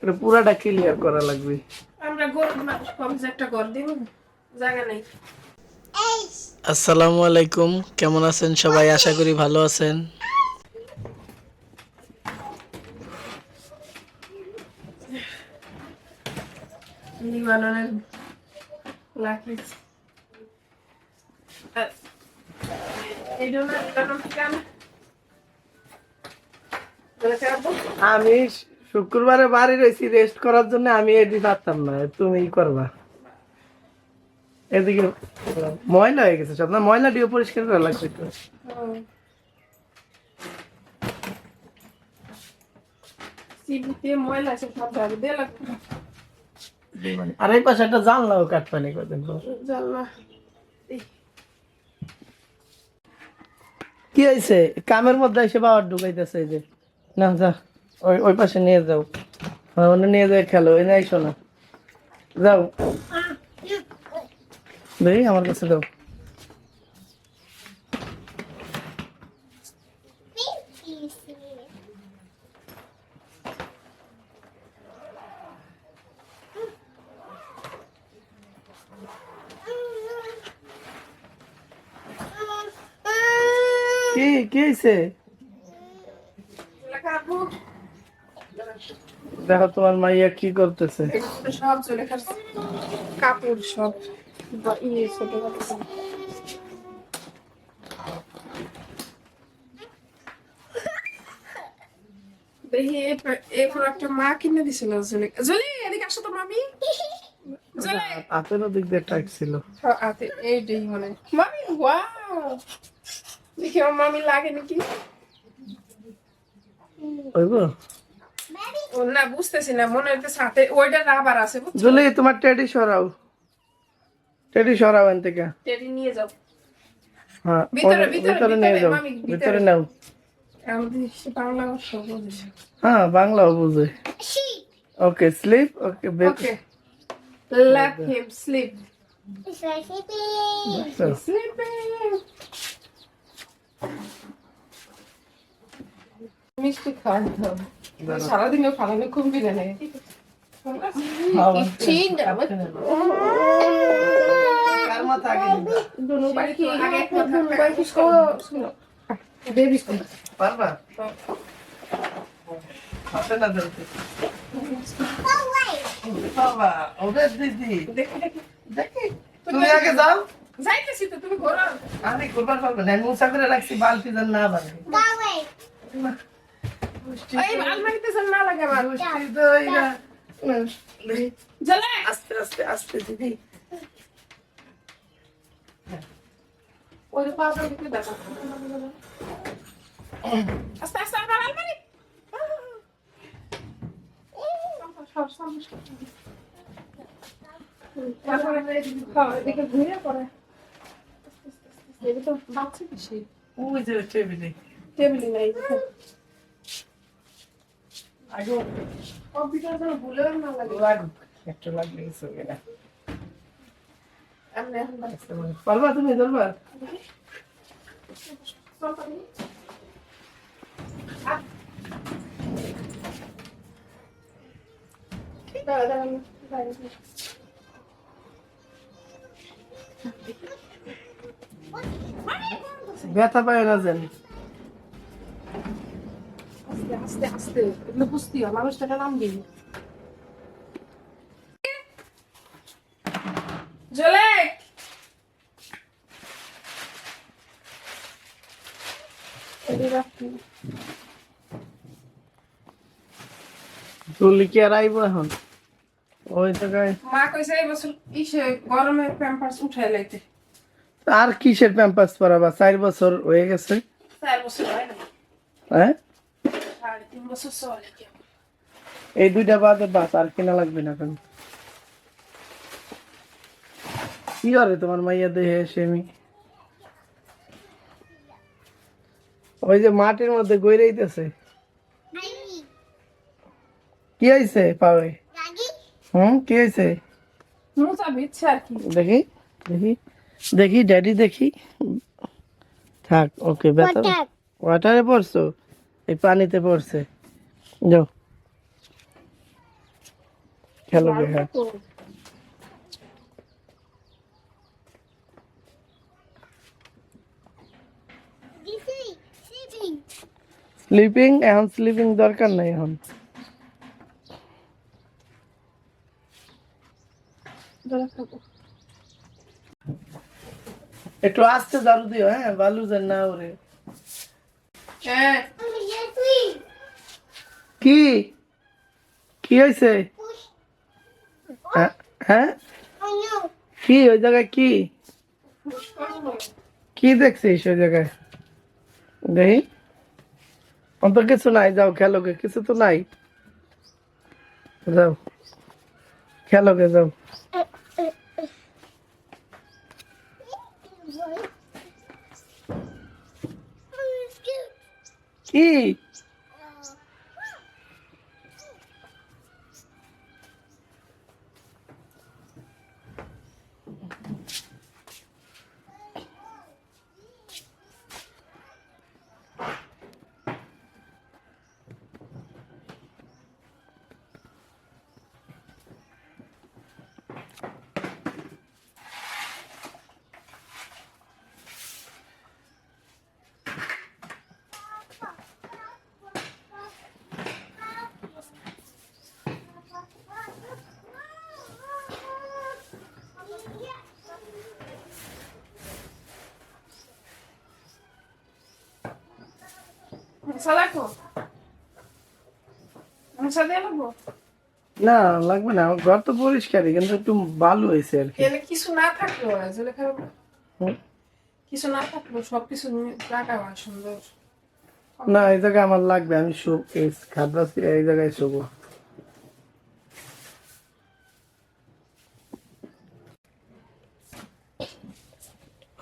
এটা পুরাটা ক্লিয়ার করা লাগবে। আমরা গরিব মানুষ, কম যে একটা ঘর দিব, জায়গা নেই। আসসালামু আলাইকুম, কেমন আছেন সবাই? আশা করি ভালো আছেন। লিবাননের লাকি এই জন্য কেন আমি শুক্রবারে বাড়ি রয়েছি রেস্ট করার জন্য, আমি এটি পারতাম না, তুমি করবা। এদিকে ময়লা হয়ে গেছে সব, না ময়লা দিয়ে পরিষ্কার করা লাগবে তো। সিবিতে ময়লা আছে, সব ঝাড়ু দিয়ে লাগবে। আর এই পাশে একটা জানলাও কাটপানি করতেন। জানলা কি হয়েছে? কামের মধ্যে এসে বাবার ঢুকাইতেছে এই যে। না যা, ওই ওই পাশে নিয়ে যাও, ওখানে নিয়ে যাও, খেলো, এনে আইসো না, যাও দেখি আমার কাছে দাও। কি কি হয়েছে? দেখো তোমার মাইয়া কি করতেছে। সব চলে খাচ্ছে, কাপড় সব ইয়ে ছোট খাচ্ছে। দেখি এরপর একটা মা কিনে দিছিল জলি। জলি এদিকে আসো তো মামি। জলি হাতের দিক দিয়ে টাইট ছিল। হাতে এইটাই মনে মামি। ওয়াও, দেখি আমার মামি লাগে নাকি। ওইগো ও না, বুঝতেছি না, মনে হচ্ছে সাথে ওইটা রাবার আছে। জলি তোমার টেডি সরাও, টেডি সরাও এন থেকে। টেডি নিয়ে যাও হ্যাঁ ভিতরে, ভিতরে নিয়ে যাও, মামি ভিতরে নাও। আমাদের বাংলা সব বুঝেছে। হ্যাঁ বাংলাও বুঝে। ওকে স্লিপ, ওকে ওকে let him sleep. Sleeping. মিষ্টি খাওয়াতে হবে, সারাদিনও খাওয়ানো কমবি না। পারবা? আসে না ধরতে। বাবা, ওদের দিদি। দেখি, তুমি আগে যাও। যাইতেছি তো, তুমি ঘোরো। আমি করবার পারবো না, আমি মুসা করে রাখছি বালতি যেন না বাজে। এই আলমারিতে যেন না লাগে আমার। বৃষ্টি তো এরা। জ্বালা আস্তে আস্তে আস্তে দিদি। ওই পাশে দিকে দেখো। আস্তে আস্তে আবার আলমারি। এদিকে ঘুরে পড়ে। তো বাচ্চা বেশি, ওই যে টেবিলে। টেবিলে নাই। আগে কম্পিউটার যেন ভুলেও না লাগে। লাগুক, একটু লাগলে কিছু হবে না। এমনি এখন বাচ্চা পারবা তুমি ধরবা? চল পারি। ব্যথা পায় না যেন। আস্তে আস্তে আস্তে, এগুলো বুঝতে হয়, মানুষটাকে নামবি। জলে তুলি কি আর আইবো এখন? ওই জায়গায় মা কইছে এই বছর ইসে গরমে প্যাম্পার্স উঠাই লাইতে। আর কিসের প্যাম্পাস পরাবা? 4 বছর হয়ে গেছে। 4 বছর হয় না, হ্যাঁ 3.5 বছর চলে কি। এই দুইটা বাদে বাস আর কিনা লাগবে না কেন? কি করে তোমার মাইয়া দেহে এসে? আমি ওই যে মাটির মধ্যে গইরাইতেছে। কি হয়েছে পাবে? কি হয়েছে? মোচা ভিজছে আর কি। দেখি দেখি দেখি ড্যাডি দেখি। থাক, ওকে ব্যথা। ওয়াটারে পড়ছো? এই পানিতে পড়ছে, যাও। খেলো গে, হ্যাঁ। স্লিপিং, এখন স্লিপিং দরকার নাই এখন। একটু আস্তে দারু দিও, হ্যাঁ, বালু যেন না ওরে। হ্যাঁ কি কি হয়েছে? হ্যাঁ, কি ওই জায়গায় কি কি দেখছিস ওই জায়গায়? দেখি, অন্ত কিছু নাই, যাও খেলো গে, কিছু তো নাই, যাও খেলো গে, যাও। কি মশা রাখো, মশা দিয়ে লাগবো। না লাগবে না, আমার ঘর তো পরিষ্কারই, কিন্তু একটু বালু হয়েছে আর কি। এনে কিছু না থাকলো আসলে খারাপ, হুম। কিছু না থাকলো সবকিছু রাখা হয় সুন্দর। না, এই জায়গায় আমার লাগবে, আমি শুভ এই খাদ্য এই জায়গায় শুভ।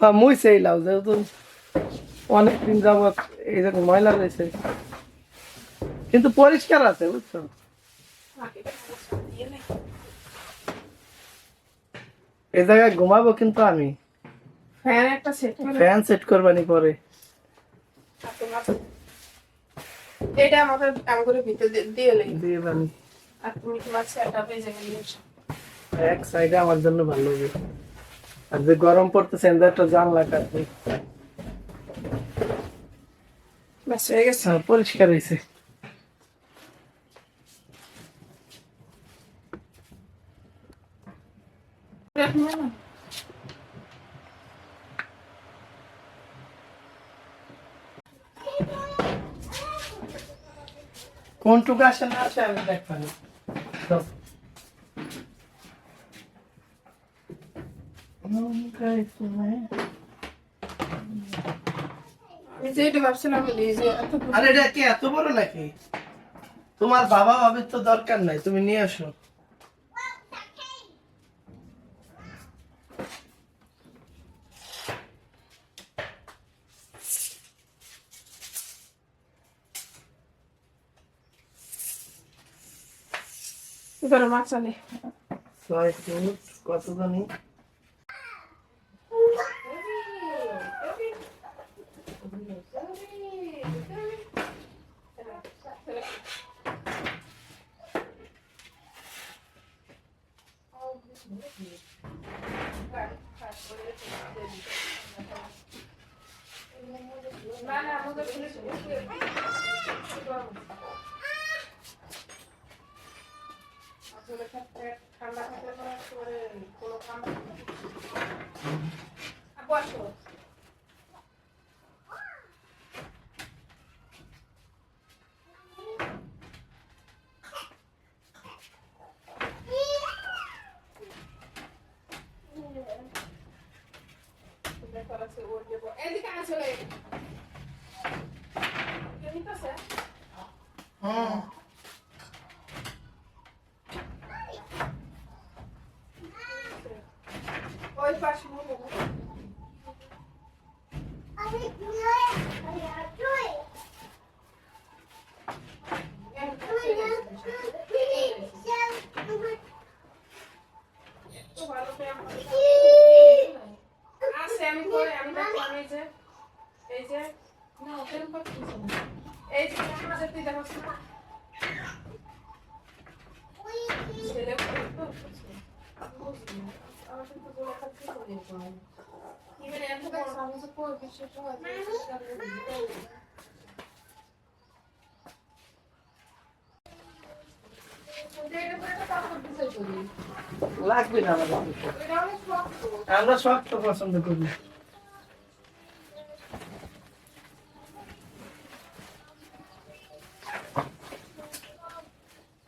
হ্যাঁ, মুই সেই লাউ, যেহেতু অনেকদিন যাবত এই জায়গায় ময়লা রয়েছে, কিন্তু পরিষ্কার আছে, বুঝছো। এই জায়গায় ঘুমাবো কিন্তু আমি, ফ্যান একটা সেট করে ফ্যান সেট করবানি পরে। এটা আমাদের আঙ্গুরের ভিতরে দিয়ে লেগে দিয়ে বানি আর তুমি তোমার সেটআপ এই জায়গায় নিয়ে এসো। এক সাইডে আমার জন্য ভালো হবে। আর যে গরম পড়তেছে, এর একটা জানলা কাটবে। ব্যাস হয়ে গেছে। হ্যাঁ, পরিষ্কার হয়েছে। কোনটুকু আসে না আসে আমি দেখবানি। আমি যে এটা ভাবছিলাম এই যে এত আরে এটা কি এত বড় নাকি? তোমার বাবা ভাবির তো দরকার নাই, তুমি নিয়ে আসো। এবারে মাছ আনে। 6 ফুট কত জানি? না না আমাদের আসলে ঠান্ডা থাকলে পরে কোনো কাম আপু আসো। এদিকে আসলে নিতেছে ওই পাশে আছে আমি করে আমি দেখলাম এই যে না ওখানে করতেছ না এই যে আমাদের তুই দেখাচ্ছ না ছেলে আমার কিন্তু বলে থাকতে পারি ইভেন এত বড় মানুষ পর বিশেষ হয় লাগবে না আমাদের আমরা শক্ত পছন্দ করি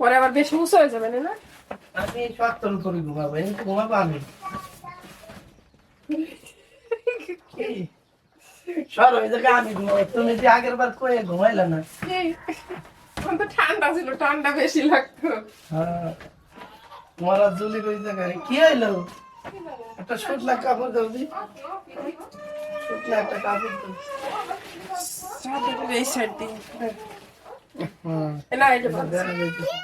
পরে আবার বেশি উঁচু হয়ে যাবে না আমি শক্ত করি ঘুমাবো এমনি ঘুমাবো আমি সর ওই জায়গায় আমি ঘুমাবো তুমি যে আগের বার কয়ে ঘুমাইলে না এখন তো ঠান্ডা ছিল ঠান্ডা বেশি লাগতো হ্যাঁ তোমার আর জুলির ওই জায়গায় কি হইলো একটা শুকনা কাপড় দাও দি শুকনা একটা কাপড় দাও এই সাইড দিয়ে হ্যাঁ না এটা দেখা যাইতেছে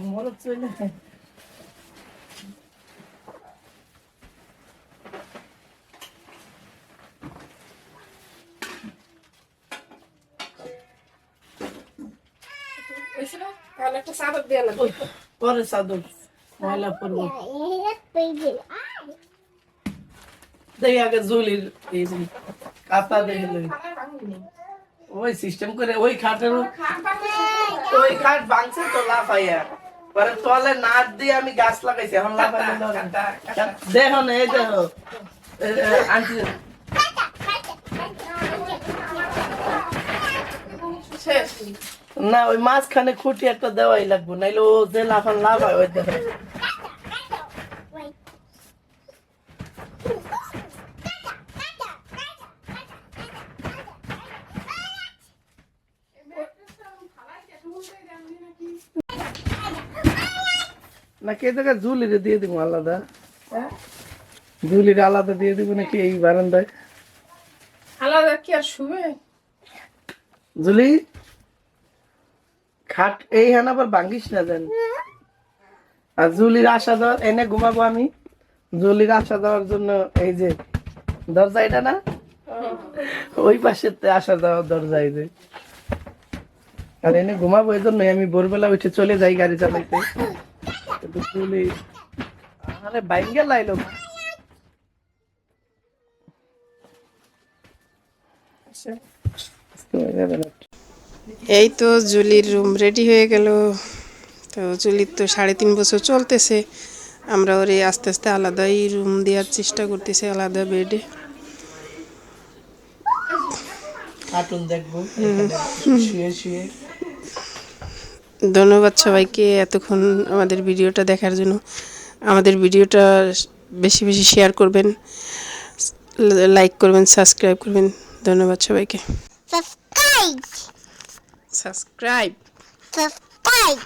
মরদ চলে তাহলে একটা চাদর দিয়ে না পরে চাদর ময়লা পরবো দেখি আগে জুলির এই যে কাঁথা দেখলে ওই সিস্টেম করে ওই খাটের ওই খাট ভাঙছে তো লাফাইয়া পরে তলে নাট দিয়ে আমি গাছ লাগাইছি এখন লাফাইলে দেখো না এই দেখো আনছি শেষ না ওই মাঝখানে খুঁটি একটা দেওয়াই লাগবে নাইলে ও যে লাফান লাফায় ওই দেখো নাকি এই জায়গায় জুলিরে দিয়ে দিব আলাদা জুলিরে আলাদা দিয়ে দিব নাকি এই বারান্দায় আলাদা কি আর শুবে জুলি খাট এই হান আবার ভাঙ্গিস না দেন আর জুলির আসা দেওয়ার এনে ঘুমাবো আমি জুলির আসা দেওয়ার জন্য এই যে দরজা এটা না ওই পাশে আসা যাওয়ার দরজা এই যে আর এনে ঘুমাবো এই জন্য আমি ভোরবেলা উঠে চলে যাই গাড়ি চালাইতে কিন্তু জুলি আরে বাইঙ্গে লাইলো এই তো জুলির রুম রেডি হয়ে গেল তো জুলির তো 3.5 বছর চলতেছে আমরা ওরে আস্তে আস্তে আলাদাই রুম দেওয়ার চেষ্টা করতেছি আলাদা বেডে কার্টুন দেখবো শুয়ে শুয়ে ধন্যবাদ সবাইকে এতক্ষণ আমাদের ভিডিওটা দেখার জন্য আমাদের ভিডিওটা বেশি বেশি শেয়ার করবেন লাইক করবেন সাবস্ক্রাইব করবেন ধন্যবাদ সবাইকে Subscribe. Subscribe Subscribe.